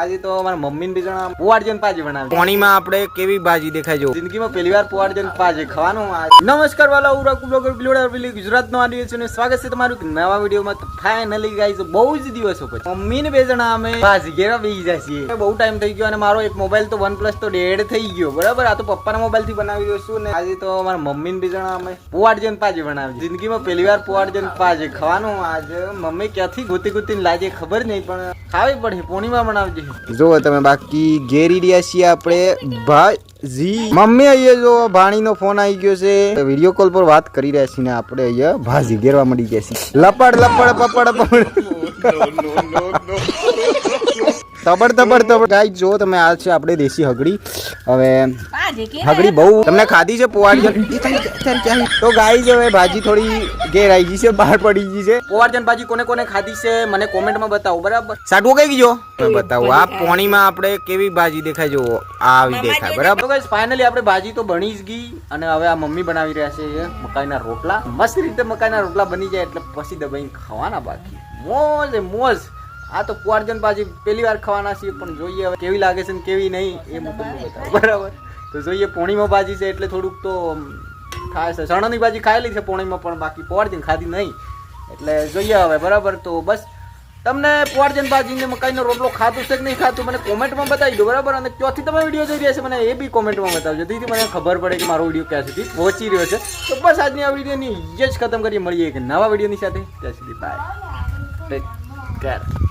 આજે તો અમારા મમ્મી ને બીજા પોવાડજન પાજી બનાવી પાણીમાં આપણે કેવી ભાજી દેખાય જો જિંદગીમાં પહેલી વાર પોવાડજન પાજી ખાવાનું નમસ્કાર વાલા ઉરાકુ બ્લોગર બ્લોગર પેલી ગુજરાતનો આદિવાસી ને સ્વાગત છે તમારું નવા વિડીયોમાં તો ફાઇનલી ગાઈસ બહુ જ દિવસો પછી મમ્મી ને બે જણા અમે ભાજી ઘેરા બેસી જાય છીએ બહુ ટાઈમ થઈ ગયો અને મારો એક મોબાઈલ તો OnePlus તો ડેડ થઈ ગયો બરાબર આ તો પપ્પાના મોબાઈલ થી બનાવી દઉં છું ને આજે તો અમારા મમ્મી ને બે જણા અમે પોવાડજન પાજી બનાવી જિંદગીમાં પહેલી વાર પોવાડજન પાજી ખાવાનું આજે મમ્મી ક્યાંથી ગોતી ગોતીને લાજે ખબર નહીં પણ ખાવી પડે પોણીમાં બનાવજે જો તમે બાકી ઘેરી રહ્યા છીએ આપણે ભાજી મમ્મી અહીંયા જો ભાણીનો ફોન આવી ગયો છે વિડીયો કોલ પર વાત કરી રહ્યા છીએ ને આપણે અહીંયા ભાજી ઘેરવા મળી ગયા છીએ લપડ લપડ પપડ તબડ ગાઈસ જો તમે આ છે આપણે દેશી હગડી હવે હગડી બહુ તમને ખાધી છે પોવાડજન તો ગાઈસ હવે ભાજી થોડી ઘેર આવી ગઈ છે બહાર પડી ગઈ છે પોવાડજન ભાજી કોને કોને ખાધી છે મને કોમેન્ટમાં બતાવો બરાબર સાટવો કઈ ગયો બતાવો આ પોણીમાં આપણે કેવી ભાજી દેખાય જો આવી દેખાય બરાબર તો ગાઈસ ફાઇનલી આપણે ભાજી તો બની જ ગઈ અને હવે આ મમ્મી બનાવી રહ્યા છે મકાઈના રોટલા મસ્ત રીતે મકાઈના રોટલા બની જાય એટલે પછી દબાઈને ખાવાના બાકી મોજ મોજ આ તો પોવાડજન ભાજી પહેલી વાર ખાવાના છીએ પણ જોઈએ હવે કેવી લાગે છે ને કેવી નહીં એ હું તમને બતાવું બરાબર તો જોઈએ પોણીમાં ભાજી છે એટલે થોડુંક તો ખાય છે ચણાની ભાજી ખાયેલી છે પોણીમાં પણ બાકી પોવાડજન ખાધી નહીં એટલે જોઈએ હવે બરાબર તો બસ તમને પોવાડજન ભાજી ને મકાઈનો રોટલો ખાતું છે કે નહીં ખાતું મને કોમેન્ટમાં બતાવી દો બરાબર અને ક્યાંથી તમે વિડીયો જોઈ રહ્યા છે મને એ બી કોમેન્ટમાં બતાવજો જેથી મને ખબર પડે કે મારો વિડીયો ક્યાં સુધી પહોંચી રહ્યો છે તો બસ આજની આ વિડીયોની જ ખતમ કરીએ મળીએ એક નવા વિડીયોની સાથે ત્યાં સુધી બાય ટેક કેર